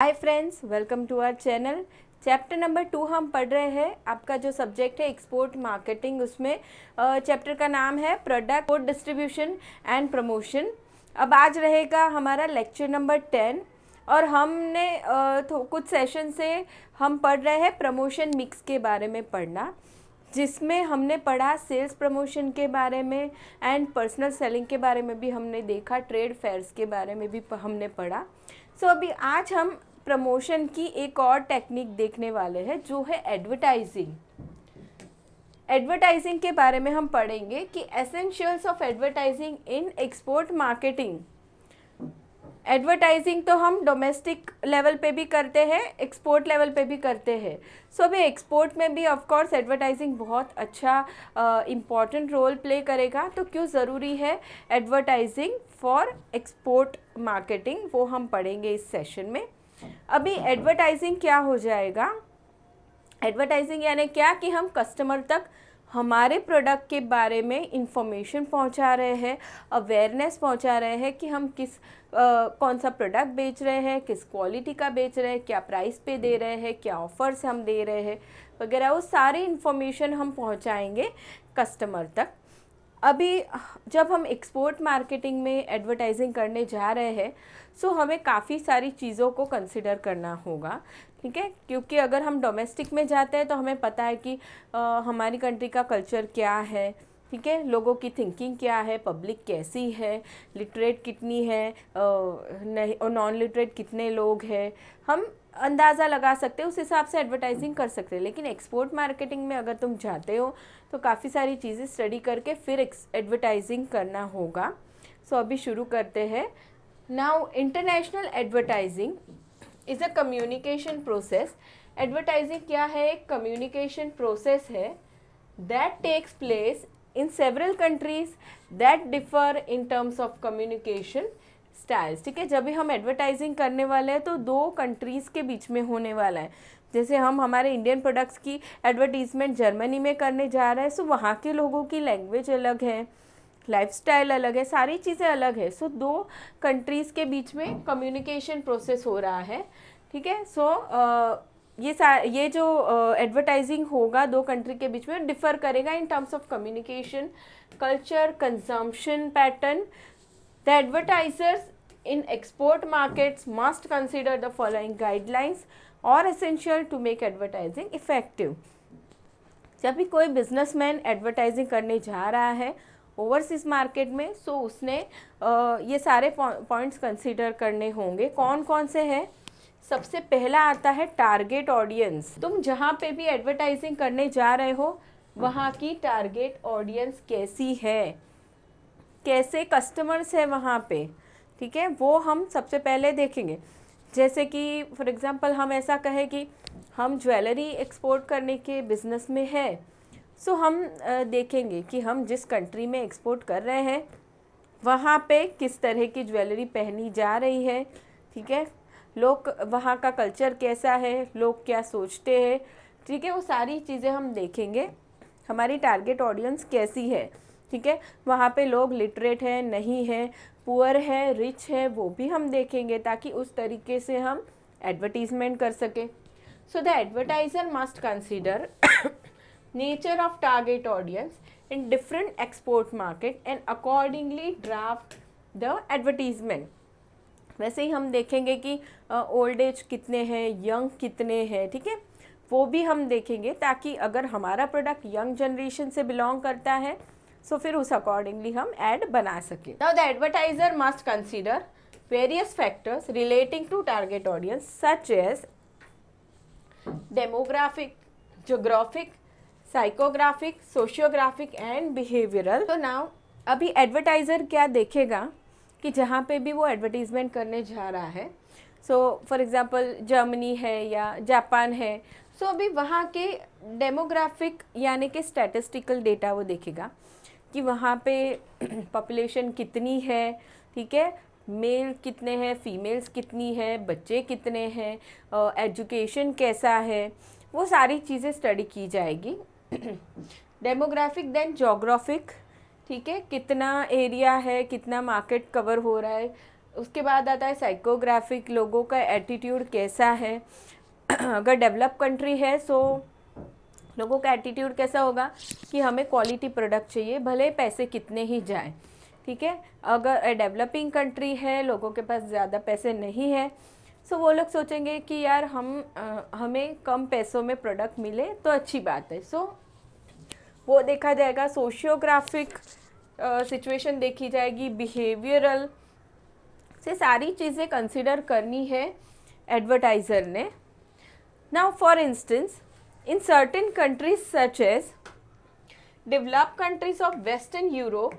Hi friends, welcome to our channel. Chapter number 2 हम पढ़ रहे हैं। आपका जो सब्जेक्ट है एक्सपोर्ट मार्केटिंग, उसमें चैप्टर का नाम है प्रोडक्ट डिस्ट्रीब्यूशन एंड प्रमोशन। अब आज रहेगा हमारा लेक्चर नंबर 10 और हमने कुछ सेशन से हम पढ़ रहे हैं प्रमोशन मिक्स के बारे में पढ़ना, जिसमें हमने पढ़ा सेल्स प्रमोशन के बारे में एंड पर्सनल सेलिंग के बारे में भी हमने देखा, ट्रेड फेयर्स के बारे में भी हमने पढ़ा। अभी आज हम प्रमोशन की एक और टेक्निक देखने वाले हैं जो है एडवर्टाइजिंग। एडवर्टाइजिंग के बारे में हम पढ़ेंगे कि essentials of advertising in export marketing. Advertising तो हम डोमेस्टिक लेवल पे भी करते हैं, एक्सपोर्ट लेवल पे भी करते हैं। अभी एक्सपोर्ट में भी ऑफ कोर्स एडवर्टाइजिंग बहुत अच्छा इम्पॉर्टेंट रोल प्ले करेगा। तो क्यों ज़रूरी है एडवर्टाइजिंग फॉर एक्सपोर्ट मार्केटिंग, वो हम पढ़ेंगे इस सेशन में। अभी एडवर्टाइजिंग क्या हो जाएगा, एडवर्टाइजिंग यानी क्या कि हम कस्टमर तक हमारे प्रोडक्ट के बारे में इंफॉर्मेशन पहुंचा रहे हैं, अवेयरनेस पहुंचा रहे हैं कि हम कौन सा प्रोडक्ट बेच रहे हैं, किस क्वालिटी का बेच रहे हैं, क्या प्राइस पे दे रहे हैं, क्या ऑफर्स हम दे रहे हैं वगैरह, वो सारी इंफॉर्मेशन हम पहुंचाएंगे कस्टमर तक। अभी जब हम एक्सपोर्ट मार्केटिंग में एडवर्टाइजिंग करने जा रहे हैं हमें काफ़ी सारी चीज़ों को कंसिडर करना होगा, ठीक है। क्योंकि अगर हम डोमेस्टिक में जाते हैं तो हमें पता है कि हमारी कंट्री का कल्चर क्या है, ठीक है, लोगों की थिंकिंग क्या है, पब्लिक कैसी है, लिटरेट कितनी है, नहीं और नॉन लिटरेट कितने लोग हैं, हम अंदाज़ा लगा सकते हैं, उस हिसाब से एडवर्टाइजिंग कर सकते हैं। लेकिन एक्सपोर्ट मार्केटिंग में अगर तुम जाते हो तो काफ़ी सारी चीज़ें स्टडी करके फिर एडवर्टाइजिंग करना होगा। अभी शुरू करते हैं। Now international advertising is a communication process. Advertising क्या है? एक कम्युनिकेशन प्रोसेस है that takes place in several countries that differ in terms of communication styles, ठीक है। जब भी हम एडवर्टाइजिंग करने वाले हैं तो दो कंट्रीज़ के बीच में होने वाला है। जैसे हम हमारे इंडियन प्रोडक्ट्स की एडवर्टीज़मेंट जर्मनी में करने जा रहे हैं, सो वहाँ के लोगों की लैंग्वेज अलग है, लाइफस्टाइल अलग है, सारी चीज़ें अलग है। दो कंट्रीज़ के बीच में कम्युनिकेशन प्रोसेस हो रहा है, ठीक है। ये जो एडवर्टाइजिंग होगा दो कंट्री के बीच में डिफ़र करेगा इन terms of communication, culture, consumption pattern. The advertisers in export markets must consider the following guidelines or essential to make advertising effective। जब भी कोई बिजनेसमैन एडवर्टाइजिंग करने जा रहा है ओवरसीज मार्केट में, उसने ये सारे पॉइंट्स कंसीडर करने होंगे। कौन कौन से हैं? सबसे पहला आता है टारगेट ऑडियंस। तुम जहाँ पे भी एडवर्टाइजिंग करने जा रहे हो वहाँ की टारगेट ऑडियंस कैसी है, कैसे कस्टमर्स है वहाँ पे, ठीक है, वो हम सबसे पहले देखेंगे। जैसे कि फॉर एग्जांपल हम ऐसा कहें कि हम ज्वेलरी एक्सपोर्ट करने के बिज़नेस में है, हम देखेंगे कि हम जिस कंट्री में एक्सपोर्ट कर रहे हैं वहाँ पे किस तरह की ज्वेलरी पहनी जा रही है, ठीक है, लोग वहाँ का कल्चर कैसा है, लोग क्या सोचते हैं, ठीक है, वो सारी चीज़ें हम देखेंगे। हमारी टारगेट ऑडियंस कैसी है, ठीक है, वहाँ पे लोग लिटरेट है नहीं है, पुअर है, रिच है, वो भी हम देखेंगे ताकि उस तरीके से हम एडवर्टीजमेंट कर सकें। The advertiser must consider nature of target audience in different export market and accordingly draft the advertisement. वैसे ही हम देखेंगे कि ओल्ड एज कितने हैं, यंग कितने हैं, ठीक है, वो भी हम देखेंगे ताकि अगर हमारा प्रोडक्ट यंग जनरेशन से बिलोंग करता है फिर उस अकॉर्डिंगली हम ऐड बना सकें। Now the advertiser must consider various factors relating to target audience such as demographic, geographic, psychographic, sociographic and behavioural. तो नाउ अभी एडवर्टाइजर क्या देखेगा कि जहाँ पे भी वो एडवर्टीजमेंट करने जा रहा है, फॉर एग्जांपल जर्मनी है या जापान है, अभी वहाँ के डेमोग्राफिक यानी कि स्टैटिस्टिकल डेटा वो देखेगा कि वहाँ पे पॉपुलेशन कितनी है, ठीक है, मेल कितने हैं, फीमेल्स कितनी है, बच्चे कितने हैं, एजुकेशन कैसा है, वो सारी चीज़ें स्टडी की जाएगी। डेमोग्राफिक, देन जोग्राफिक, ठीक है, कितना एरिया है, कितना मार्केट कवर हो रहा है, उसके बाद आता है साइकोग्राफिक, लोगों का एटीट्यूड कैसा है। अगर डेवलप कंट्री है सो लोगों का एटीट्यूड कैसा होगा कि हमें क्वालिटी प्रोडक्ट चाहिए, भले पैसे कितने ही जाएं, ठीक है। अगर डेवलपिंग कंट्री है, लोगों के पास ज़्यादा पैसे नहीं है, सो वो लोग सोचेंगे कि यार हमें कम पैसों में प्रोडक्ट मिले तो अच्छी बात है। सो वो देखा जाएगा। सोशियोग्राफिक सिचुएशन देखी जाएगी, बिहेवियरल से सारी चीज़ें कंसिडर करनी है एडवर्टाइज़र ने। Now for instance, in certain countries such as developed countries of Western Europe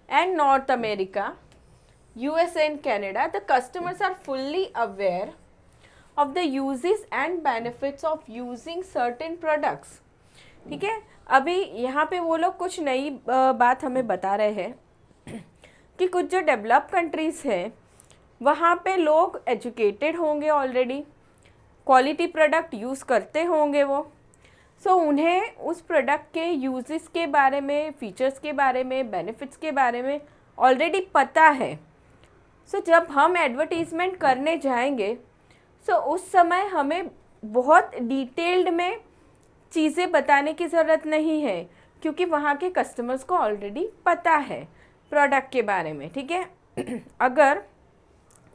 and North America, USA and Canada, the customers are fully aware of the uses and benefits of using certain products. ठीक है, अभी यहाँ पे वो लोग कुछ नई बात हमें बता रहे हैं कि कुछ जो डेवलप कंट्रीज़ हैं वहाँ पे लोग एजुकेटेड होंगे, ऑलरेडी क्वालिटी प्रोडक्ट यूज़ करते होंगे वो। सो उन्हें उस प्रोडक्ट के यूजेस के बारे में, फीचर्स के बारे में, बेनिफिट्स के बारे में ऑलरेडी पता है। सो जब हम एडवर्टीज़मेंट करने जाएंगे सो उस समय हमें बहुत डिटेल्ड में चीज़ें बताने की ज़रूरत नहीं है, क्योंकि वहाँ के कस्टमर्स को ऑलरेडी पता है प्रोडक्ट के बारे में, ठीक है। अगर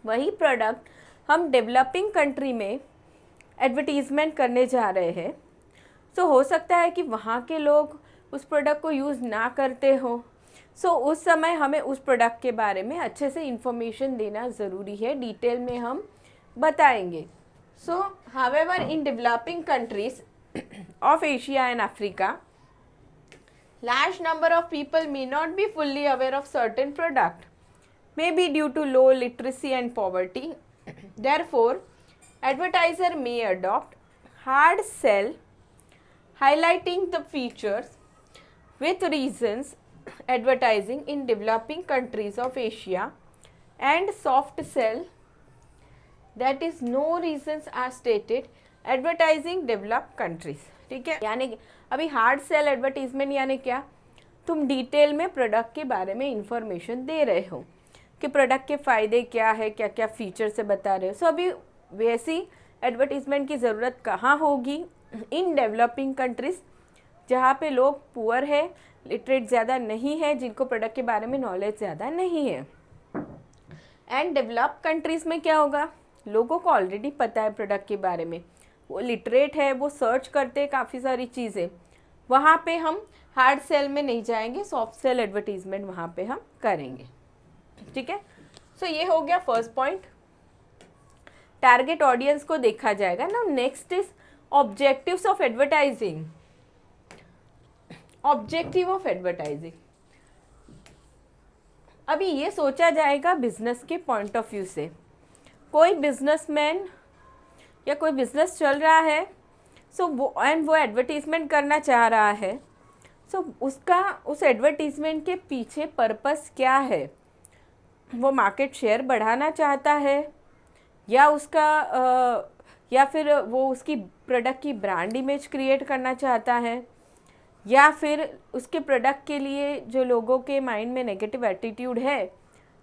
वही प्रोडक्ट हम डेवलपिंग कंट्री में एडवर्टीज़मेंट करने जा रहे हैं तो हो सकता है कि वहाँ के लोग उस प्रोडक्ट को यूज़ ना करते हो। सो उस समय हमें उस प्रोडक्ट के बारे में अच्छे से इंफॉर्मेशन देना ज़रूरी है, डिटेल में हम बताएंगे। So however in developing countries of Asia and Africa, large number of people may not be fully aware of certain product, maybe due to low literacy and poverty. Therefore, advertiser may adopt hard sell, highlighting the features with reasons advertising in developing countries of Asia, and soft sell, that is no reasons are stated, advertising developed countries. ठीक है, यानी अभी hard shell advertisement यानी क्या, तुम detail में product के बारे में इंफॉर्मेशन दे रहे हो कि प्रोडक्ट के फ़ायदे क्या है, क्या क्या फीचर से बता रहे हो। सो अभी वैसी एडवर्टीज़मेंट की ज़रूरत कहाँ होगी, इन डेवलपिंग कंट्रीज़ जहाँ पे लोग पुअर है, लिटरेट ज़्यादा नहीं है, जिनको प्रोडक्ट के बारे में नॉलेज ज़्यादा नहीं है। एंड डेवलप कंट्रीज़ में क्या होगा, लोगों को ऑलरेडी पता है प्रोडक्ट के बारे में, वो लिटरेट है, वो सर्च करते हैं काफ़ी सारी चीज़ें, वहाँ पे हम हार्ड सेल में नहीं जाएंगे, सॉफ्ट सेल एडवर्टीज़मेंट वहाँ पे हम करेंगे, ठीक है। सो ये हो गया फर्स्ट पॉइंट, टारगेट ऑडियंस को देखा जाएगा। Now next is objectives of advertising. Objective of advertising, अभी ये सोचा जाएगा बिजनेस के पॉइंट ऑफ व्यू से। कोई बिजनेसमैन या कोई बिजनेस चल रहा है सो वो एडवर्टीज़मेंट करना चाह रहा है, सो उसका उस एडवर्टीज़मेंट के पीछे पर्पस क्या है, वो मार्केट शेयर बढ़ाना चाहता है या या फिर वो उसकी प्रोडक्ट की ब्रांड इमेज क्रिएट करना चाहता है, या फिर उसके प्रोडक्ट के लिए जो लोगों के माइंड में नेगेटिव एटीट्यूड है,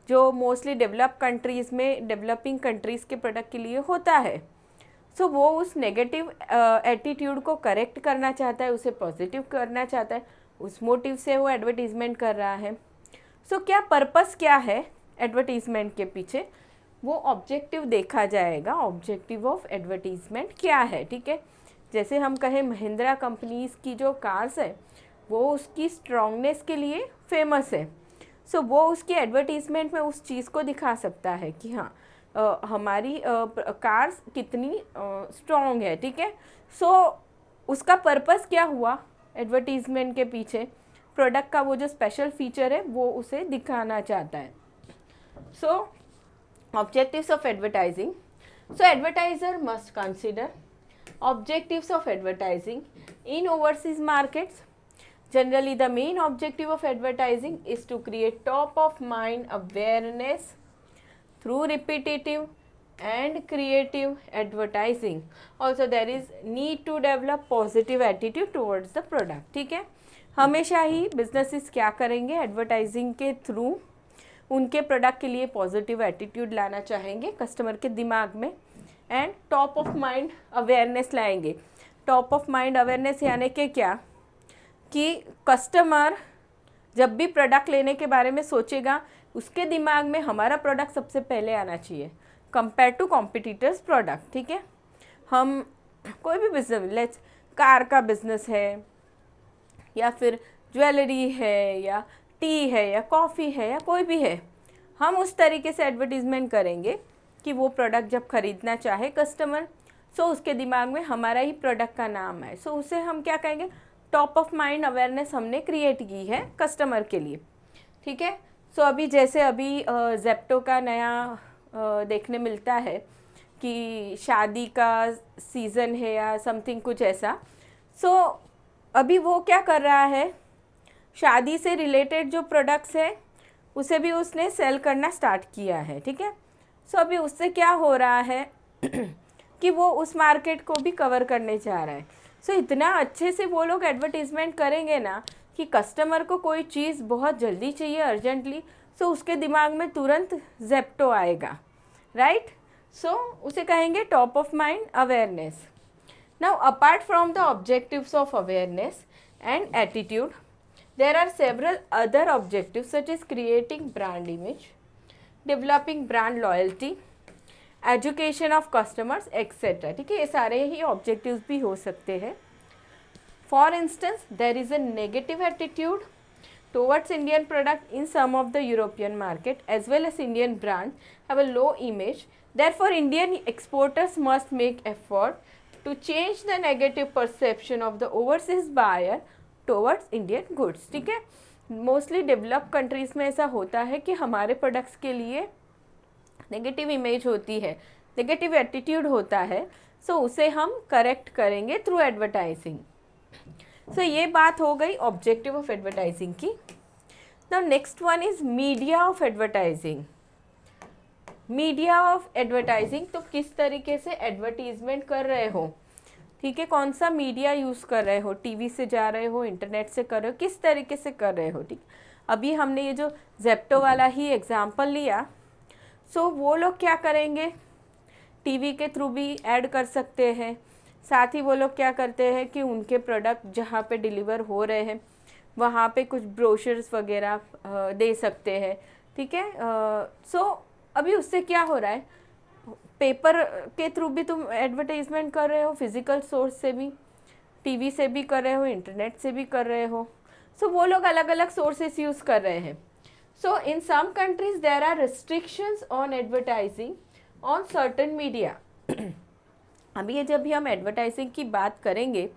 जो मोस्टली डेवलप कंट्रीज़ में, डेवलपिंग कंट्रीज़ के प्रोडक्ट के लिए होता है। सो वो उस नेगेटिव एटीट्यूड को करेक्ट करना चाहता है, उसे पॉजिटिव करना चाहता है, उस मोटिव से वो एडवर्टीज़मेंट कर रहा है। सो क्या पर्पस क्या है एडवर्टीज़मेंट के पीछे, वो ऑब्जेक्टिव देखा जाएगा। ऑब्जेक्टिव ऑफ एडवर्टीज़मेंट क्या है, ठीक है। जैसे हम कहें महिंद्रा कंपनीज़ की जो कार्स है वो उसकी स्ट्रॉन्गनेस के लिए फेमस है, सो वो उसकी एडवर्टीज़मेंट में उस चीज़ को दिखा सकता है कि हाँ हमारी कार्स कितनी स्ट्रॉन्ग है, ठीक है। सो उसका पर्पस क्या हुआ एडवर्टीज़मेंट के पीछे, प्रोडक्ट का वो जो स्पेशल फीचर है वो उसे दिखाना चाहता है। So objectives of advertising, so advertiser must consider objectives of advertising in overseas markets. Generally, the main objective of advertising is to create top of mind awareness through repetitive and creative advertising. Also, there is need to develop positive attitude towards the product. ठीक है, हमेशा ही businesses क्या करेंगे, advertising के through उनके product के लिए positive attitude लाना चाहेंगे कस्टमर के दिमाग में, and top of mind awareness लाएंगे। टॉप ऑफ माइंड अवेयरनेस यानी कि क्या, कि कस्टमर जब भी प्रोडक्ट लेने के बारे में सोचेगा उसके दिमाग में हमारा प्रोडक्ट सबसे पहले आना चाहिए कंपेयर टू कॉम्पिटिटर्स प्रोडक्ट। ठीक है, हम कोई भी बिजनेस, लेट्स कार का बिजनेस है या फिर ज्वेलरी है या टी है या कॉफ़ी है या कोई भी है, हम उस तरीके से एडवर्टीज़मेंट करेंगे कि वो प्रोडक्ट जब ख़रीदना चाहे कस्टमर, सो उसके दिमाग में हमारा ही प्रोडक्ट का नाम है। सो उसे हम क्या कहेंगे, टॉप ऑफ माइंड अवेयरनेस हमने क्रिएट की है कस्टमर के लिए। ठीक है, सो अभी जैसे अभी ज़ेप्टो का नया देखने मिलता है कि शादी का सीज़न है या समथिंग कुछ ऐसा। सो अभी वो क्या कर रहा है, शादी से रिलेटेड जो प्रोडक्ट्स है उसे भी उसने सेल करना स्टार्ट किया है। ठीक है, सो अभी उससे क्या हो रहा है कि वो उस मार्केट को भी कवर करने जा रहा है। सो इतना अच्छे से वो लोग एडवर्टीज़मेंट करेंगे ना कि कस्टमर को कोई चीज़ बहुत जल्दी चाहिए, अर्जेंटली, सो उसके दिमाग में तुरंत ज़ेप्टो आएगा, राइट। सो उसे कहेंगे top of mind awareness. Now apart from the objectives of awareness and attitude, there are several other objectives such as creating brand image, developing brand loyalty, education of customers, etc. ठीक है, ये सारे ही objectives भी हो सकते हैं। For instance, there is a negative attitude towards Indian product in some of the European market as well as Indian brand have a low image. Therefore, Indian exporters must make effort to change the negative perception of the overseas buyer towards Indian goods. ठीक है, mostly develop countries में ऐसा होता है कि हमारे products के लिए नेगेटिव इमेज होती है, नेगेटिव एटीट्यूड होता है। सो उसे हम करेक्ट करेंगे थ्रू एडवर्टाइजिंग। सो ये बात हो गई ऑब्जेक्टिव ऑफ एडवर्टाइजिंग की। Now next one is media of advertising. Media of advertising, तो किस तरीके से एडवर्टीजमेंट कर रहे हो, ठीक है, कौन सा मीडिया यूज़ कर रहे हो, टीवी से जा रहे हो, इंटरनेट से कर रहे हो, किस तरीके से कर रहे हो। ठीक, अभी हमने ये जो ज़ेप्टो वाला ही एग्जांपल लिया। सो वो लोग क्या करेंगे, टीवी के थ्रू भी ऐड कर सकते हैं। साथ ही वो लोग क्या करते हैं कि उनके प्रोडक्ट जहाँ पे डिलीवर हो रहे हैं वहाँ पे कुछ ब्रोशर्स वगैरह दे सकते हैं। ठीक है, सो अभी उससे क्या हो रहा है, पेपर के थ्रू भी तुम एडवर्टाइजमेंट कर रहे हो, फिजिकल सोर्स से भी, टीवी से भी कर रहे हो, इंटरनेट से भी कर रहे हो। सो वो लोग अलग अलग सोर्सेस यूज़ कर रहे हैं। So in some countries there are restrictions on advertising on certain media. अभी ये जब भी हम एडवर्टाइजिंग की बात करेंगे,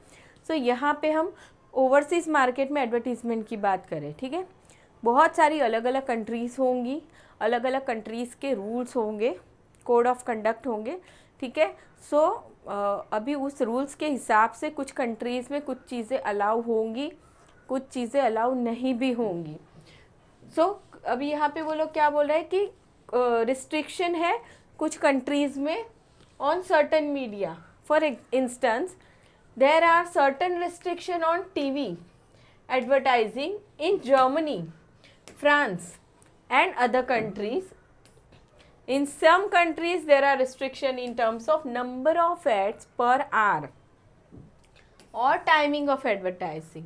सो यहाँ पे हम ओवरसीज़ मार्केट में एडवर्टीज़मेंट की बात करें। ठीक है, बहुत सारी अलग अलग कंट्रीज़ होंगी, अलग अलग कंट्रीज़ के रूल्स होंगे, कोड ऑफ कंडक्ट होंगे। ठीक है, सो अभी उस रूल्स के हिसाब से कुछ कंट्रीज़ में कुछ चीज़ें अलाउ होंगी, कुछ चीज़ें अलाउ नहीं भी होंगी। सो अभी यहाँ पे वो लोग क्या बोल रहे हैं कि रिस्ट्रिक्शन है कुछ कंट्रीज़ में on certain media. For instance, there are certain restriction on TV advertising in Germany, France and other countries. In some countries there are restriction in terms of number of ads per hour और timing of advertising.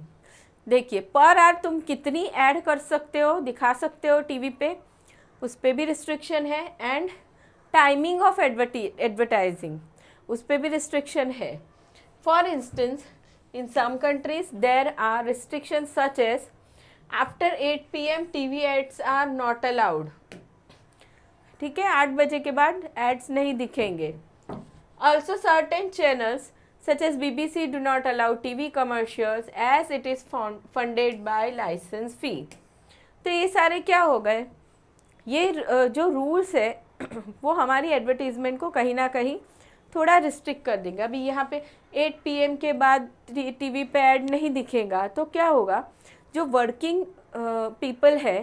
देखिए, per hour तुम कितनी add कर सकते हो, दिखा सकते हो टीवी पे, उस पर भी रिस्ट्रिक्शन है। एंड टाइमिंग ऑफ एडवर्टाइजिंग, उस पर भी रिस्ट्रिक्शन है। For instance, in some countries there are restriction such as after 8 PM TV ads are not allowed. ठीक है, 8 बजे के बाद एड्स नहीं दिखेंगे। Also certain channels such as BBC do not allow TV commercials as it is funded by license fee। तो ये सारे क्या हो गए, ये जो रूल्स है वो हमारी एडवर्टीज़मेंट को कहीं ना कहीं थोड़ा रिस्ट्रिक्ट कर देंगे। अभी यहाँ पे 8 PM के बाद टीवी पे ऐड नहीं दिखेगा तो क्या होगा, जो वर्किंग पीपल है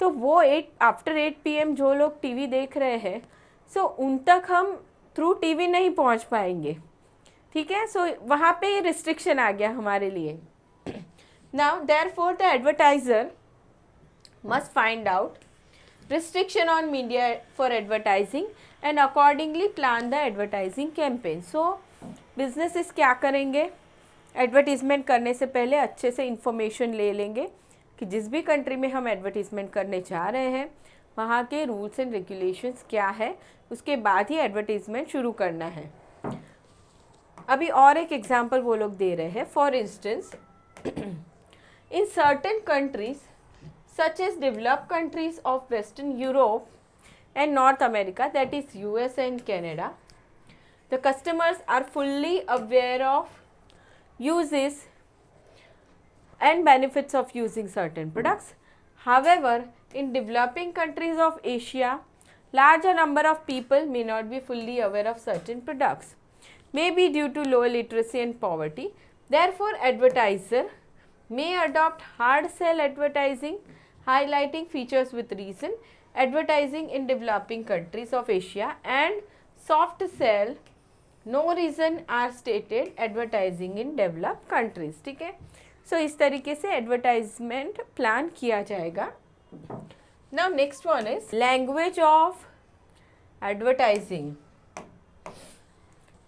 तो वो आफ्टर 8 PM जो लोग टीवी देख रहे हैं, सो उन तक हम थ्रू टीवी नहीं पहुँच पाएंगे। ठीक है, सो वहाँ पे रिस्ट्रिक्शन आ गया हमारे लिए। Now therefore the advertiser must find out restriction on media for advertising and accordingly plan the advertising campaign. So businesses क्या करेंगे, एडवर्टीज़मेंट करने से पहले अच्छे से इंफॉर्मेशन ले लेंगे कि जिस भी कंट्री में हम एडवर्टीज़मेंट करने जा रहे हैं वहाँ के रूल्स एंड रेगुलेशंस क्या है, उसके बाद ही एडवर्टीज़मेंट शुरू करना है। अभी और एक एग्जांपल वो लोग दे रहे हैं, for instance in certain countries such as developed countries of Western Europe and North America, that is US and Canada, the customers are fully aware of uses and benefits of using certain products. However, in developing countries of Asia, larger number of people may not be fully aware of certain products, maybe due to low literacy and poverty. Therefore, advertiser may adopt hard sell advertising, highlighting features with reason, advertising in developing countries of Asia, and soft sell, no reason are stated, advertising in developed countries. ठीक है, सो इस तरीके से advertisement plan किया जाएगा। Now next one is language of advertising.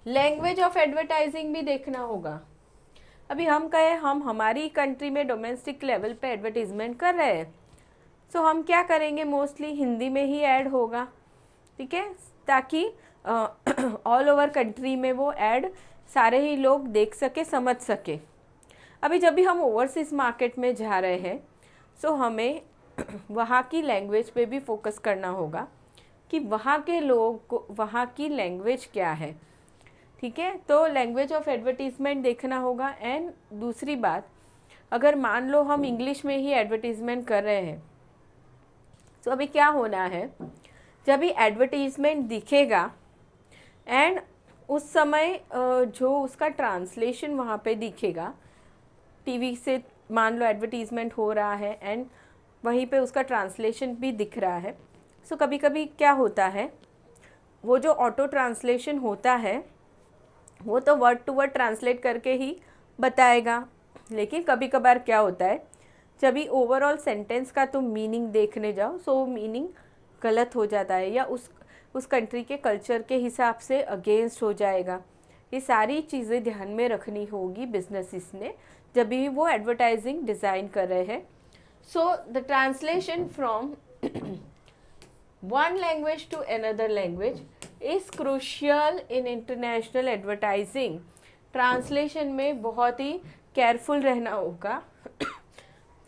Language of advertising भी देखना होगा। अभी हम कहें हम हमारी कंट्री में डोमेस्टिक लेवल पे एडवर्टीज़मेंट कर रहे हैं, सो हम क्या करेंगे, मोस्टली हिंदी में ही ऐड होगा, ठीक है, ताकि ऑल ओवर कंट्री में वो ऐड सारे ही लोग देख सके, समझ सके। अभी जब भी हम ओवरसीज़ मार्केट में जा रहे हैं, सो हमें वहाँ की लैंग्वेज पे भी फोकस करना होगा कि वहाँ के लोग को वहाँ की लैंग्वेज क्या है, ठीक है। तो लैंग्वेज ऑफ एडवर्टीज़मेंट देखना होगा। एंड दूसरी बात, अगर मान लो हम इंग्लिश में ही एडवर्टीज़मेंट कर रहे हैं, तो अभी क्या होना है, जब भी एडवर्टीज़मेंट दिखेगा एंड उस समय जो उसका ट्रांसलेशन वहाँ पे दिखेगा, टीवी से मान लो एडवर्टीज़मेंट हो रहा है एंड वहीं पे उसका ट्रांसलेशन भी दिख रहा है। सो कभी कभी क्या होता है, वो जो ऑटो ट्रांसलेशन होता है वो तो वर्ड टू वर्ड ट्रांसलेट करके ही बताएगा, लेकिन कभी कभार क्या होता है, जब भी ओवरऑल सेंटेंस का तुम मीनिंग देखने जाओ, सो वो मीनिंग गलत हो जाता है या उस कंट्री के कल्चर के हिसाब से अगेंस्ट हो जाएगा। ये सारी चीज़ें ध्यान में रखनी होगी बिजनेसिस ने जब भी वो एडवर्टाइजिंग डिज़ाइन कर रहे हैं। So the translation from one language to another language is crucial in international advertising. Translation में बहुत ही केयरफुल रहना होगा।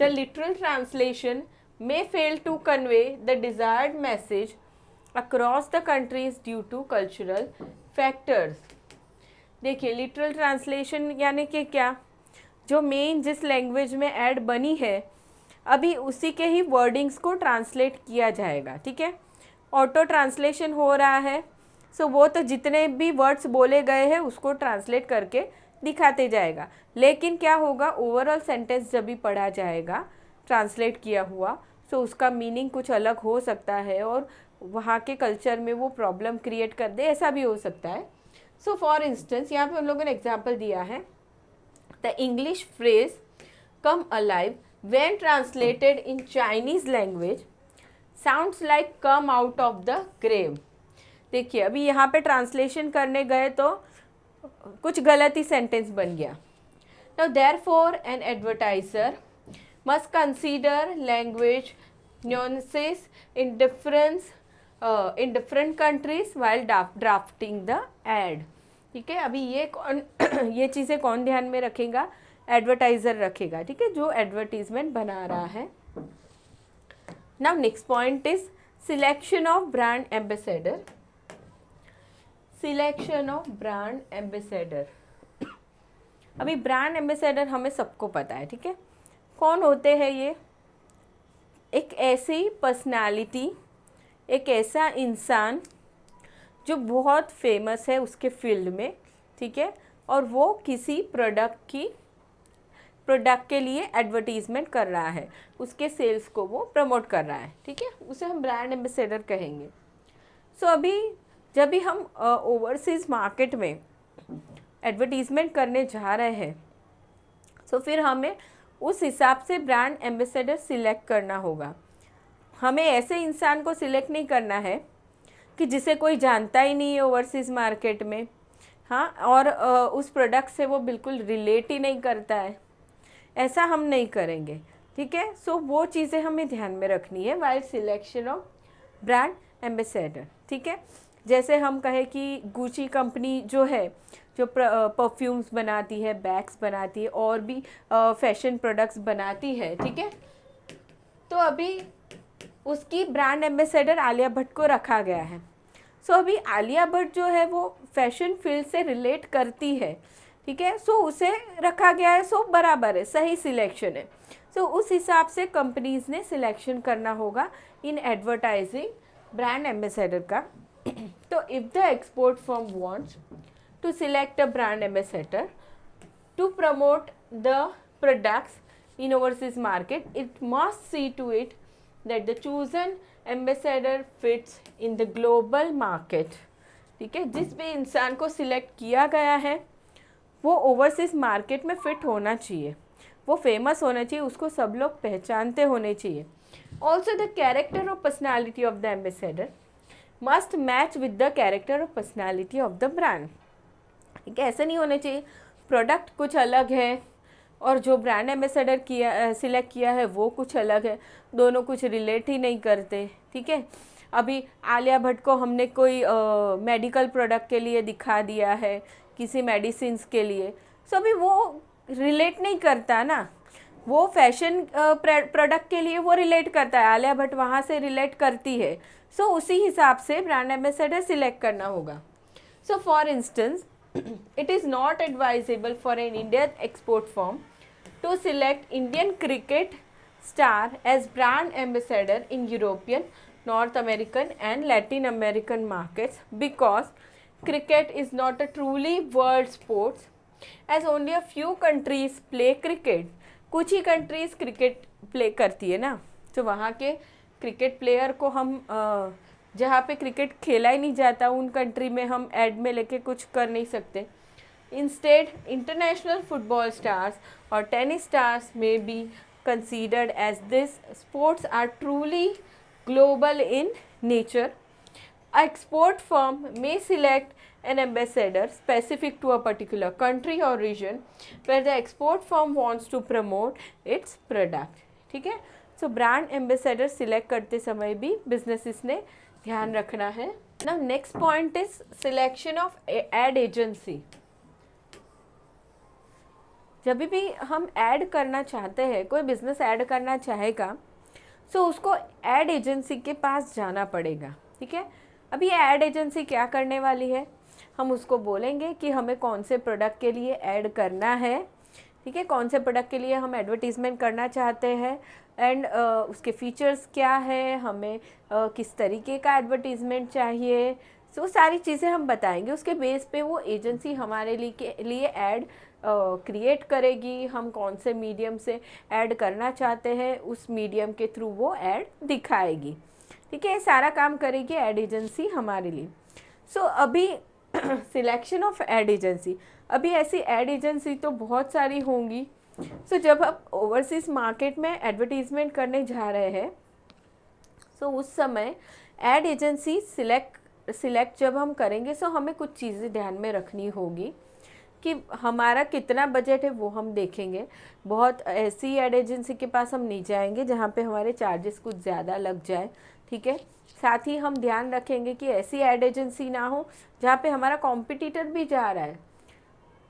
The literal translation may fail to convey the desired message across the countries due to cultural factors। देखिए, literal translation यानी कि क्या, जो मेन जिस लैंग्वेज में ऐड बनी है अभी उसी के ही वर्डिंग्स को ट्रांसलेट किया जाएगा, ठीक है। ऑटो ट्रांसलेशन हो रहा है, सो वो तो जितने भी वर्ड्स बोले गए हैं उसको ट्रांसलेट करके दिखाते जाएगा, लेकिन क्या होगा, ओवरऑल सेंटेंस जब भी पढ़ा जाएगा ट्रांसलेट किया हुआ, सो उसका मीनिंग कुछ अलग हो सकता है और वहाँ के कल्चर में वो प्रॉब्लम क्रिएट कर दे, ऐसा भी हो सकता है। सो फॉर इंस्टेंस यहाँ पे हम लोगों ने एग्जांपल दिया है, the English phrase come alive when translated in Chinese language sounds like come out of the grave. देखिए, अभी यहाँ पे ट्रांसलेशन करने गए तो कुछ गलत ही सेंटेंस बन गया। Now therefore an advertiser must consider language nuances in different countries while drafting the ad। ठीक है, अभी ये चीज़ें कौन ध्यान में रखेगा, एडवर्टाइज़र रखेगा, ठीक है, जो एडवर्टीजमेंट बना रहा है। Now next point is selection of brand ambassador. Selection of brand ambassador, अभी ब्रांड एम्बेसडर हमें सबको पता है, ठीक है, कौन होते हैं ये, एक ऐसी पर्सनालिटी, एक ऐसा इंसान जो बहुत फेमस है उसके फील्ड में, ठीक है, और वो किसी प्रोडक्ट के लिए एडवर्टीजमेंट कर रहा है, उसके सेल्स को वो प्रमोट कर रहा है, ठीक है, उसे हम ब्रांड एम्बेसडर कहेंगे। सो अभी जब भी हम ओवरसीज़ मार्केट में एडवर्टीजमेंट करने जा रहे हैं, सो फिर हमें उस हिसाब से ब्रांड एम्बेसडर सिलेक्ट करना होगा। हमें ऐसे इंसान को सिलेक्ट नहीं करना है कि जिसे कोई जानता ही नहीं है ओवरसीज़ मार्केट में, हाँ, और उस प्रोडक्ट से वो बिल्कुल रिलेट ही नहीं करता है, ऐसा हम नहीं करेंगे, ठीक है। सो वो चीज़ें हमें ध्यान में रखनी है while selection of brand ambassador, ठीक है। जैसे हम कहें कि गुची कंपनी जो है, जो परफ्यूम्स बनाती है, बैग्स बनाती है, और भी फैशन प्रोडक्ट्स बनाती है, ठीक है। तो अभी उसकी ब्रांड एम्बेसडर आलिया भट्ट को रखा गया है। सो अभी आलिया भट्ट जो है वो फैशन फील्ड से रिलेट करती है, ठीक है। सो उसे रखा गया है, सो बराबर है, सही सिलेक्शन है। सो उस हिसाब से कंपनीज ने सिलेक्शन करना होगा इन एडवर्टाइजिंग ब्रांड एम्बेसडर का। तो if the export firm wants to select a brand ambassador to promote the products in overseas market, it must see to it that the chosen ambassador fits in the global market, ठीक है। जिस भी इंसान को select किया गया है वो ओवरसीज मार्केट में फिट होना चाहिए, वो फेमस होना चाहिए, उसको सब लोग पहचानते होने चाहिए। ऑल्सो द कैरेक्टर और personality of the ambassador must match with the character और पर्सनैलिटी ऑफ द ब्रांड, ठीक है। ऐसे नहीं होना चाहिए प्रोडक्ट कुछ अलग है और जो ब्रांड एम्बेसडर किया सिलेक्ट किया है वो कुछ अलग है, दोनों कुछ रिलेट ही नहीं करते, ठीक है। अभी आलिया भट्ट को हमने कोई मेडिकल प्रोडक्ट के लिए दिखा दिया है, किसी मेडिसिन्स के लिए, सो अभी वो रिलेट नहीं करता ना, वो फैशन प्रोडक्ट के लिए वो रिलेट करता है, आलिया भट्ट वहाँ से रिलेट करती है। सो उसी हिसाब से ब्रांड एम्बेसडर सिलेक्ट करना होगा। So for instance, it is not advisable for an Indian export firm to select Indian cricket star as brand ambassador in European, North American and Latin American markets because cricket is not a truly world sport as only a few countries play cricket. कुछ ही countries cricket play करती है ना, तो वहाँ के cricket player को हम जहाँ पे क्रिकेट खेला ही नहीं जाता उन कंट्री में हम ऐड में लेके कुछ कर नहीं सकते। इंस्टेड इंटरनेशनल फुटबॉल स्टार्स और टेनिस स्टार्स में be considered as this sports are truly global in nature. Export firm may select an ambassador specific to a particular country or region where the export firm wants to promote its product, ठीक है। So brand ambassador select करते समय भी businesses ने ध्यान रखना है। Now next point is selection of ad agency. जब भी हम ऐड करना चाहते हैं, कोई बिजनेस ऐड करना चाहेगा, सो उसको एड एजेंसी के पास जाना पड़ेगा, ठीक है। अभी ये एड एजेंसी क्या करने वाली है, हम उसको बोलेंगे कि हमें कौन से प्रोडक्ट के लिए ऐड करना है, ठीक है, कौन से प्रोडक्ट के लिए हम एडवर्टीज़मेंट करना चाहते हैं एंड उसके फीचर्स क्या है, हमें किस तरीके का एडवर्टीज़मेंट चाहिए, सो सारी चीज़ें हम बताएंगे। उसके बेस पे वो एजेंसी हमारे लिए ऐड क्रिएट करेगी, हम कौन से मीडियम से ऐड करना चाहते हैं उस मीडियम के थ्रू वो ऐड दिखाएगी, ठीक है। सारा काम करेगी ऐड एजेंसी हमारे लिए। सो अभी सिलेक्शन ऑफ एड एजेंसी, अभी ऐसी एड एजेंसी तो बहुत सारी होंगी। सो जब आप ओवरसीज़ मार्केट में एडवर्टीज़मेंट करने जा रहे हैं, सो उस समय एड एजेंसी सिलेक्ट जब हम करेंगे, सो हमें कुछ चीज़ें ध्यान में रखनी होगी कि हमारा कितना बजट है वो हम देखेंगे। बहुत ऐसी एड एजेंसी के पास हम नहीं जाएंगे जहाँ पे हमारे चार्जेस कुछ ज़्यादा लग जाए, ठीक है। साथ ही हम ध्यान रखेंगे कि ऐसी एड एजेंसी ना हो जहाँ पे हमारा कॉम्पिटिटर भी जा रहा है,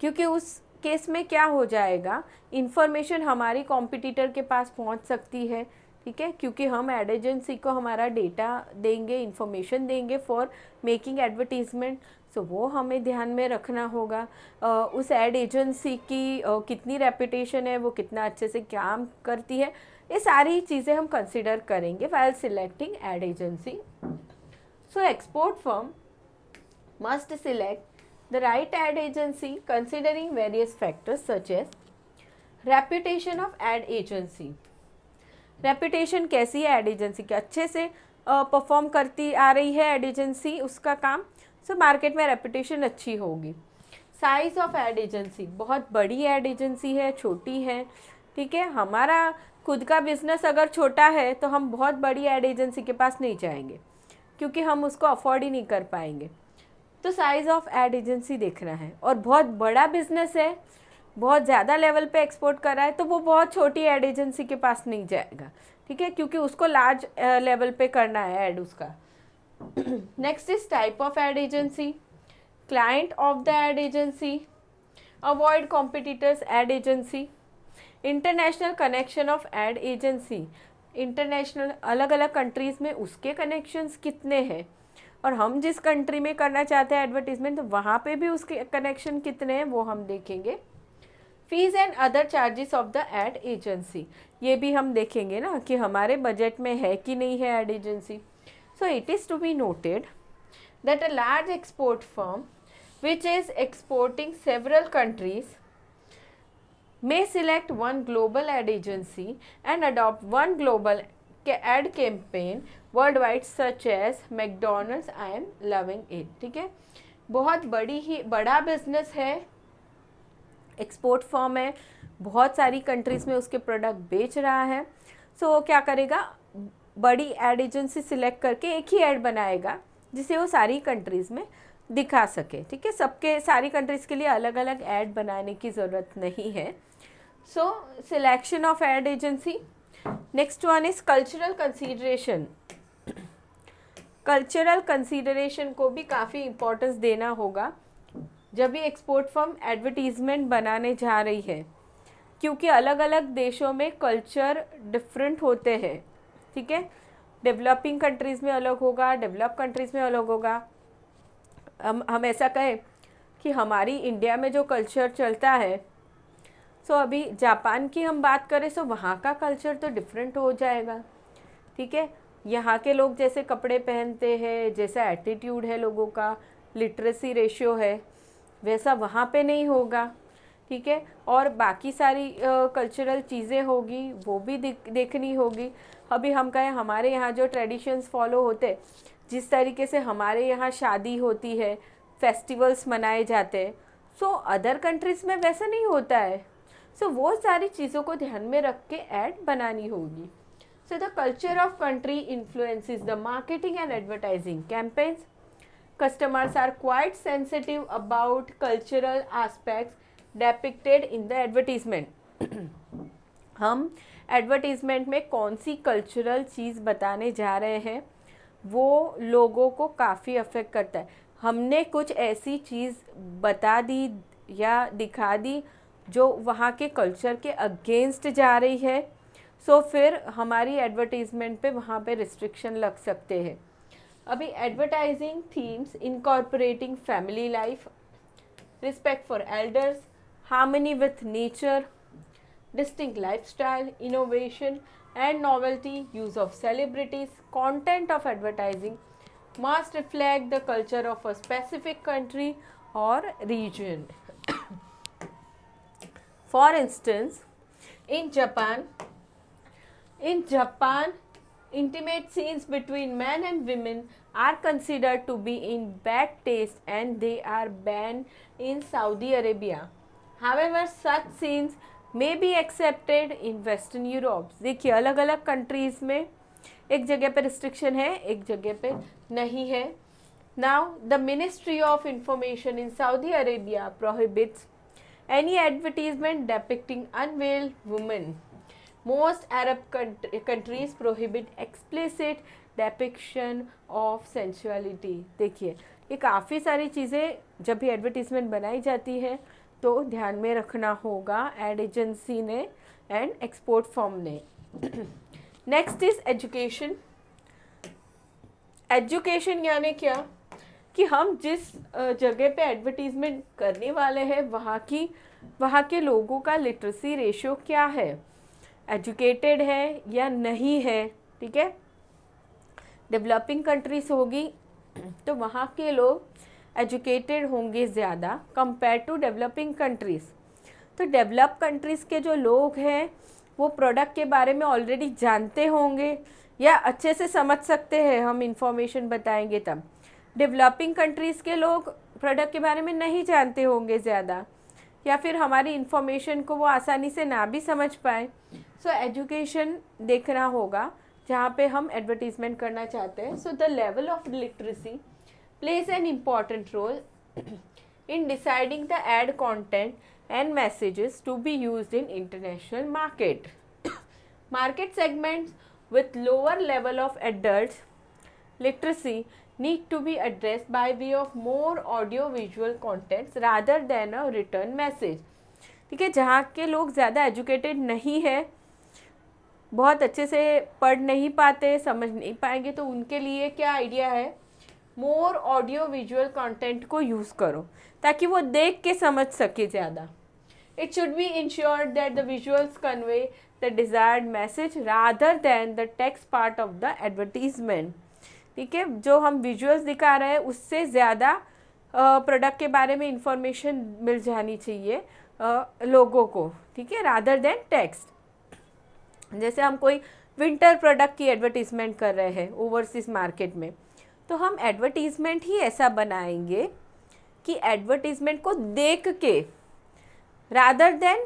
क्योंकि उस केस में क्या हो जाएगा, इन्फॉर्मेशन हमारी कॉम्पिटिटर के पास पहुँच सकती है, ठीक है, क्योंकि हम एड एजेंसी को हमारा डेटा देंगे, इन्फॉर्मेशन देंगे फॉर मेकिंग एडवर्टीज़मेंट। सो वो हमें ध्यान में रखना होगा। उस एड एजेंसी की कितनी रेपुटेशन है, वो कितना अच्छे से काम करती है, ये सारी चीज़ें हम कंसिडर करेंगे while selecting ad agency. So export firm must select the right ad agency considering various factors such as reputation of ad agency. Reputation कैसी है एड एजेंसी की, अच्छे से परफॉर्म करती आ रही है एड एजेंसी उसका काम, सो मार्केट में रेपुटेशन अच्छी होगी। साइज़ ऑफ एड एजेंसी, बहुत बड़ी एड एजेंसी है, छोटी है, ठीक है, हमारा खुद का बिजनेस अगर छोटा है तो हम बहुत बड़ी एड एजेंसी के पास नहीं जाएंगे, क्योंकि हम उसको अफोर्ड ही नहीं कर पाएंगे। तो साइज़ ऑफ एड एजेंसी देखना है। और बहुत बड़ा बिजनेस है, बहुत ज़्यादा लेवल पे एक्सपोर्ट कर रहा है, तो वो बहुत छोटी एड एजेंसी के पास नहीं जाएगा, ठीक है, क्योंकि उसको लार्ज लेवल पे करना है ऐड उसका। Next is type of ad agency, client of the ad agency, avoid competitors ad agency, international connection of ad agency, international अलग अलग कंट्रीज़ में उसके कनेक्शंस कितने हैं, और हम जिस कंट्री में करना चाहते हैं एडवर्टीजमेंट तो वहाँ पे भी उसके कनेक्शन कितने हैं वो हम देखेंगे। Fees and other charges of the ad agency, ये भी हम देखेंगे ना कि हमारे बजट में है कि नहीं है ad agency. So it is to be noted that a large export firm which is exporting several countries may select one global ad agency and adopt one global ad campaign worldwide such as McDonald's. I am loving it, ठीक है। बहुत बड़ा business है, export firm है, बहुत सारी countries में उसके प्रोडक्ट बेच रहा है। सो वो क्या करेगा, बड़ी एड एजेंसी सिलेक्ट करके एक ही ऐड बनाएगा जिसे वो सारी कंट्रीज़ में दिखा सके, ठीक है। सबके सारी कंट्रीज़ के लिए अलग अलग ऐड बनाने की ज़रूरत नहीं है। So selection of ad agency. Next one is cultural consideration. Cultural consideration को भी काफ़ी इम्पोर्टेंस देना होगा जब भी एक्सपोर्ट फर्म एडवर्टीज़मेंट बनाने जा रही है, क्योंकि अलग अलग देशों में कल्चर डिफरेंट होते हैं, ठीक है। डेवलपिंग कंट्रीज़ में अलग होगा, डेवलप कंट्रीज़ में अलग होगा। हम ऐसा कहें कि हमारी इंडिया में जो कल्चर चलता है, सो अभी जापान की हम बात करें तो वहाँ का कल्चर तो डिफरेंट हो जाएगा, ठीक है। यहाँ के लोग जैसे कपड़े पहनते हैं, जैसा एटीट्यूड है लोगों का, लिटरेसी रेशियो है, वैसा वहाँ पे नहीं होगा, ठीक है। और बाकी सारी कल्चरल चीज़ें होगी वो भी देखनी होगी। अभी हम कहें हमारे यहाँ जो ट्रेडिशंस फॉलो होते, जिस तरीके से हमारे यहाँ शादी होती है, फेस्टिवल्स मनाए जाते हैं, सो अदर कंट्रीज़ में वैसा नहीं होता है। सो वो सारी चीज़ों को ध्यान में रख के ऐड बनानी होगी। So the culture of country influences the marketing and advertising campaigns. Customers are quite sensitive about cultural aspects depicted in the advertisement. हम एडवर्टीज़मेंट में कौन सी कल्चरल चीज़ बताने जा रहे हैं वो लोगों को काफ़ी अफेक्ट करता है। हमने कुछ ऐसी चीज़ बता दी या दिखा दी जो वहाँ के कल्चर के अगेंस्ट जा रही है, सो फिर हमारी एडवर्टीज़मेंट पे वहाँ पे रिस्ट्रिक्शन लग सकते हैं। अभी advertising themes incorporating family life, respect for elders, harmony with nature, distinct lifestyle, innovation and novelty, use of celebrities, content of advertising must reflect the culture of a specific country or region. For instance, in Japan, intimate scenes between men and women are considered to be in bad taste and they are banned in Saudi Arabia. However, such scenes may be accepted in western Europe. देखिए अलग अलग countries में एक जगह पे restriction है, एक जगह पे नहीं है। Now the ministry of information in Saudi Arabia prohibits any advertisement depicting unveiled women. Most Arab countries prohibit explicit depiction of sensuality. देखिए ये काफ़ी सारी चीज़ें जब भी एडवर्टीजमेंट बनाई जाती है तो ध्यान में रखना होगा एड एजेंसी ने एंड एक्सपोर्ट फर्म ने। Next is education. एजुकेशन यानी क्या कि हम जिस जगह पे एडवर्टीजमेंट करने वाले हैं वहाँ के लोगों का लिटरेसी रेशियो क्या है, एजुकेटेड है या नहीं है, ठीक है। डेवलपिंग कंट्रीज होगी तो वहाँ के लोग एजुकेटेड होंगे ज़्यादा कंपेयर टू डेवलपिंग कंट्रीज़। तो डेवलप कंट्रीज़ के जो लोग हैं वो प्रोडक्ट के बारे में ऑलरेडी जानते होंगे या अच्छे से समझ सकते हैं, हम इंफॉर्मेशन बताएंगे तब। डेवलपिंग कंट्रीज़ के लोग प्रोडक्ट के बारे में नहीं जानते होंगे ज़्यादा या फिर हमारी इंफॉर्मेशन को वो आसानी से ना भी समझ पाए। सो एजुकेशन देखना होगा जहाँ पे हम एडवर्टीजमेंट करना चाहते हैं। So the level of literacy plays an important role in deciding the ad content and messages to be used in international market. Market segments with lower level of adults literacy need to be addressed by way of more audio visual contents rather than a written message. ठीक है, जहाँ के लोग ज़्यादा educated नहीं है, बहुत अच्छे से पढ़ नहीं पाते, समझ नहीं पाएंगे, तो उनके लिए क्या आइडिया है, मोर ऑडियो विजुअल कंटेंट को यूज़ करो ताकि वो देख के समझ सके ज़्यादा। It should be insured that the visuals convey the desired message rather than the text part of the advertisement. ठीक है, जो हम विजुअल्स दिखा रहे हैं उससे ज़्यादा प्रोडक्ट के बारे में इंफॉर्मेशन मिल जानी चाहिए लोगों को, ठीक है, रादर दैन टेक्स्ट। जैसे हम कोई विंटर प्रोडक्ट की एडवर्टीजमेंट कर रहे हैं ओवरसीज़ मार्केट में, तो हम एडवर्टीज़मेंट ही ऐसा बनाएंगे कि एडवर्टीज़मेंट को देख के रादर देन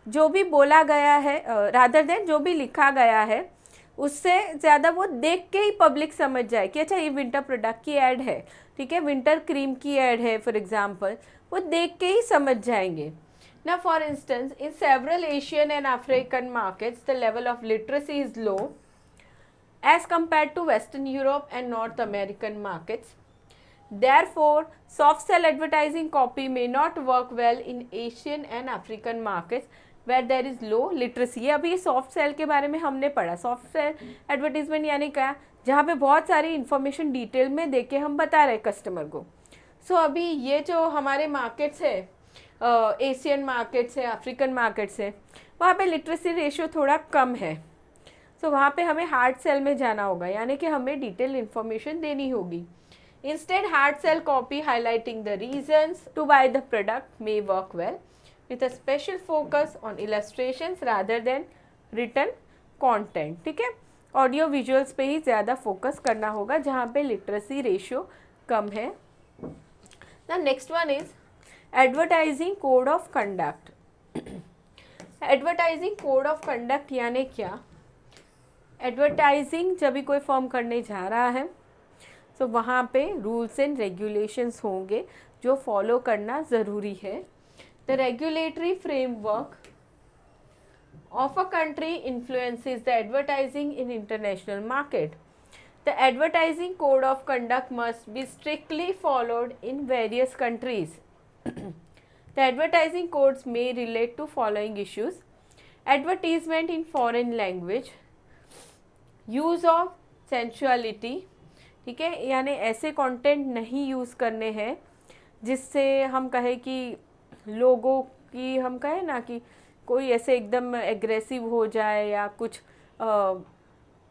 जो भी बोला गया है, रादर देन जो भी लिखा गया है उससे ज़्यादा वो देख के ही पब्लिक समझ जाए कि अच्छा ये विंटर प्रोडक्ट की ऐड है, ठीक है, विंटर क्रीम की ऐड है फॉर एग्जांपल, वो देख के ही समझ जाएंगे ना। For instance in several Asian and African markets the level of literacy is low as compared to Western Europe and North American markets. Therefore, soft sell advertising copy may not work well in Asian and African markets where there is low literacy. अभी soft sell के बारे में हमने पढ़ा। soft sell advertisement यानी क्या, जहाँ पे बहुत सारी information डिटेल में दे के हम बता रहे कस्टमर को। सो अभी ये जो हमारे मार्केट्स है, एशियन मार्केट्स है, अफ्रीकन मार्केट्स है, वहाँ पे लिटरेसी रेशियो थोड़ा कम है। तो वहाँ पे हमें हार्ड सेल में जाना होगा, यानी कि हमें डिटेल इन्फॉर्मेशन देनी होगी। Instead hard sell copy highlighting the reasons to buy the product may work well with a special focus on illustrations rather than written content. ठीक है, ऑडियो विजुअल्स पे ही ज़्यादा फोकस करना होगा जहाँ पे लिटरेसी रेशियो कम है। The next one is advertising code of conduct. Advertising code of conduct यानी क्या, एडवर्टाइजिंग जब भी कोई फॉर्म करने जा रहा है तो वहाँ पे रूल्स एंड रेगुलेशंस होंगे जो फॉलो करना ज़रूरी है। The regulatory framework of a country influences the advertising in international market. The advertising code of conduct must be strictly followed in various countries. The advertising codes may relate to following issues: advertisement in foreign language, use of sensuality, ठीक है, यानी ऐसे content नहीं use करने हैं जिससे हम कहें कि लोगों की, हम कहें ना कि कोई ऐसे एकदम एग्रेसिव हो जाए या कुछ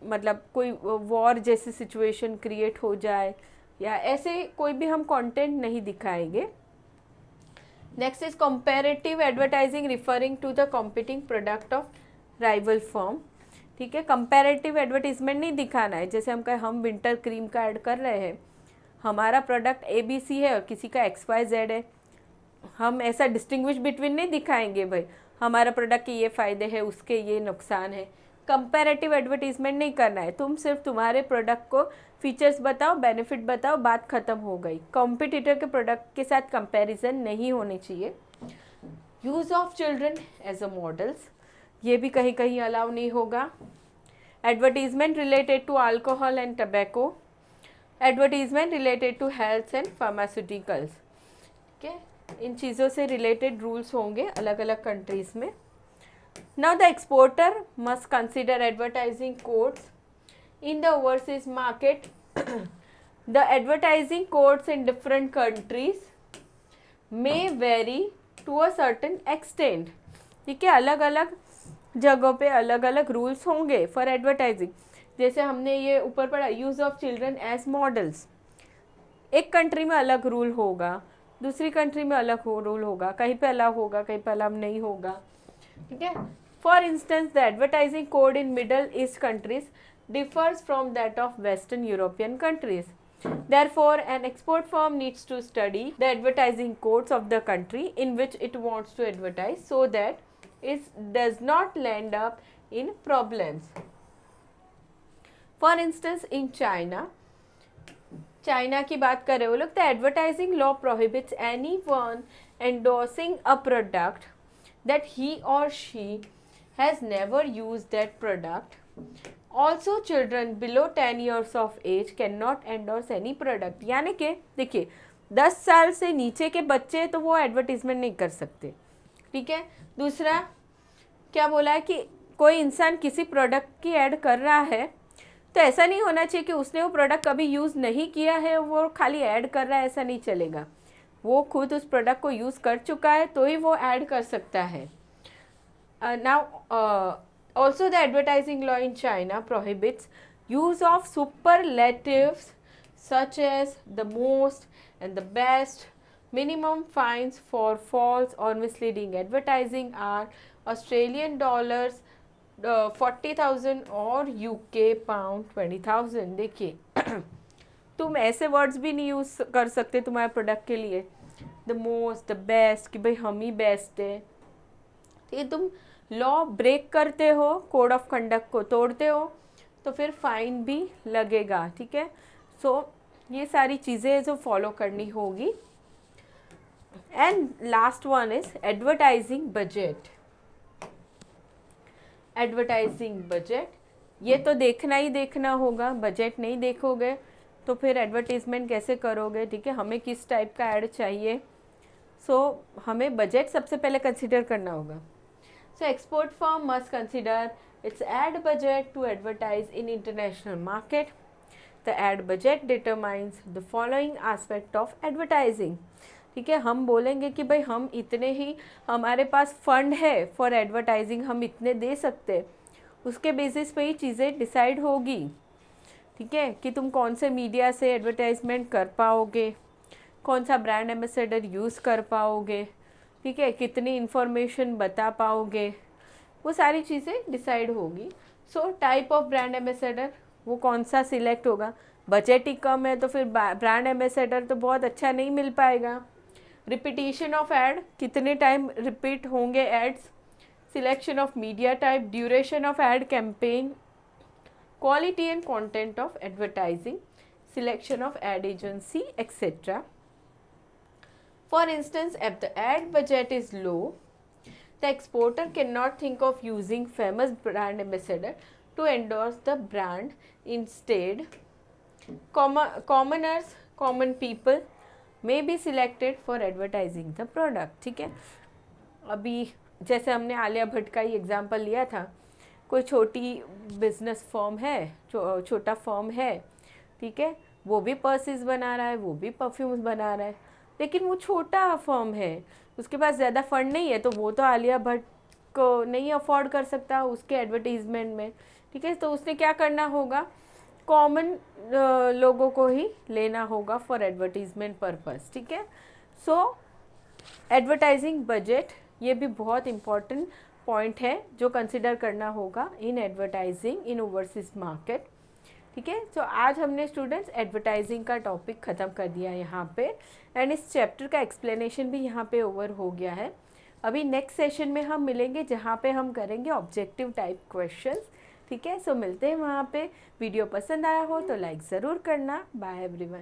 मतलब कोई वॉर जैसी सिचुएशन क्रिएट हो जाए, या ऐसे कोई भी हम कंटेंट नहीं दिखाएंगे। Next is comparative advertising referring to the competing product of rival firm. ठीक है, कंपैरेटिव एडवर्टीजमेंट नहीं दिखाना है। जैसे हम कहें हम विंटर क्रीम का ऐड कर रहे हैं, हमारा प्रोडक्ट ABC है और किसी का XYZ है, हम ऐसा डिस्टिंग्विश बिटवीन नहीं दिखाएंगे भाई हमारा प्रोडक्ट के ये फ़ायदे हैं उसके ये नुकसान है। कंपैरेटिव एडवर्टीजमेंट नहीं करना है, तुम सिर्फ तुम्हारे प्रोडक्ट को फीचर्स बताओ, बेनिफिट बताओ, बात ख़त्म हो गई। कॉम्पिटिटर के प्रोडक्ट के साथ कंपैरिजन नहीं होनी चाहिए। Use of children as a models, ये भी कहीं कहीं अलाउ नहीं होगा। Advertisement related to alcohol and tobacco, advertisement related to health and pharmaceuticals, ठीक है, इन चीज़ों से रिलेटेड रूल्स होंगे अलग अलग कंट्रीज़ में। Now the exporter must consider advertising codes in the overseas market. The advertising codes in different countries may vary to a certain extent. ठीक है, अलग अलग जगहों पे अलग अलग रूल्स होंगे फॉर एडवर्टाइजिंग। जैसे हमने ये ऊपर पढ़ा use of children as models, एक कंट्री में अलग रूल होगा, दूसरी कंट्री में अलग रूल होगा, कहीं पे अलाउ होगा, कहीं पे अलाउ नहीं होगा। ठीक है, for instance the advertising code in middle east countries differs from that of western European countries. Therefore, an export firm needs to study the advertising codes of the country in which it wants to advertise so that it does not land up in problems. For instance, in China, China की बात कर रहे हो लोग, the advertising law prohibits any one endorsing a product that he or she has never use that product. Also children below 10 years of age can not endorse any product. यानी कि देखिए 10 साल से नीचे के बच्चे तो वो एडवर्टीजमेंट नहीं कर सकते. ठीक है. दूसरा क्या बोला है कि कोई इंसान किसी प्रोडक्ट की ऐड कर रहा है तो ऐसा नहीं होना चाहिए कि उसने वो प्रोडक्ट कभी यूज़ नहीं किया है, वो खाली ऐड कर रहा है, ऐसा नहीं चलेगा. वो खुद उस प्रोडक्ट को यूज़ कर चुका है तो ही वो ऐड कर सकता है. Now also the advertising law in China prohibits use of superlatives such as the most and the best. Minimum fines for false or misleading advertising are Australian dollars 40,000 और UK pound 20,000. देखिए तुम ऐसे words भी नहीं use कर सकते तुम्हारे product के लिए, द मोस्ट, द बेस्ट, कि भाई हम ही बेस्ट है. ये तुम लॉ ब्रेक करते हो, कोड ऑफ कंडक्ट को तोड़ते हो तो फिर फाइन भी लगेगा. ठीक है. सो ये सारी चीज़ें जो फॉलो करनी होगी. And last one is advertising budget. Advertising budget ये तो देखना ही देखना होगा. बजट नहीं देखोगे तो फिर एडवर्टीज़मेंट कैसे करोगे. ठीक है. हमें किस टाइप का ऐड चाहिए, सो हमें बजट सबसे पहले कंसिडर करना होगा. So export firm must consider its ad budget to advertise in international market. The ad budget determines the following aspect of advertising. ठीक है. हम बोलेंगे कि भाई हम इतने ही हमारे पास फंड है फॉर एडवर्टाइजिंग, हम इतने दे सकते, उसके बेसिस पे ही चीज़ें डिसाइड होगी. ठीक है. कि तुम कौन से मीडिया से एडवर्टाइजमेंट कर पाओगे, कौन सा ब्रांड एम्बेसडर यूज़ कर पाओगे. ठीक है. कितनी इन्फॉर्मेशन बता पाओगे, वो सारी चीज़ें डिसाइड होगी. So type of brand ambassador वो कौन सा सिलेक्ट होगा. बजट ही कम है तो फिर ब्रांड एम्बेसडर तो बहुत अच्छा नहीं मिल पाएगा. रिपीटिशन ऑफ एड, कितने टाइम रिपीट होंगे ads. Selection of media type, duration of ad campaign, quality and content of advertising, selection of ad agency etcetera. For instance, if the ad budget is low, the exporter cannot think of using famous brand ambassador to endorse the brand. Instead, common people may be selected for advertising the product. ठीक है. अभी जैसे हमने आलिया भट्ट का ही example लिया था, कोई छोटी बिजनेस फर्म है, छोटा फर्म है. ठीक है. वो भी पर्सेस बना रहा है, वो भी परफ्यूम्स बना रहा है, लेकिन वो छोटा फर्म है, उसके पास ज़्यादा फंड नहीं है, तो वो तो आलिया भट्ट को नहीं अफोर्ड कर सकता उसके एडवर्टीज़मेंट में. ठीक है. तो उसने क्या करना होगा, कॉमन लोगों को ही लेना होगा फॉर एडवर्टीज़मेंट पर्पस. ठीक है. सो एडवर्टाइजिंग बजट ये भी बहुत इम्पॉर्टेंट पॉइंट है जो कंसिडर करना होगा in advertising in overseas market. ठीक है. तो आज हमने स्टूडेंट्स एडवर्टाइजिंग का टॉपिक ख़त्म कर दिया यहाँ पे, एंड इस चैप्टर का एक्सप्लेनेशन भी यहाँ पे ओवर हो गया है. अभी नेक्स्ट सेशन में हम मिलेंगे जहाँ पे हम करेंगे ऑब्जेक्टिव टाइप क्वेश्चंस. ठीक है. सो मिलते हैं वहाँ पे. वीडियो पसंद आया हो तो लाइक ज़रूर करना. Bye everyone.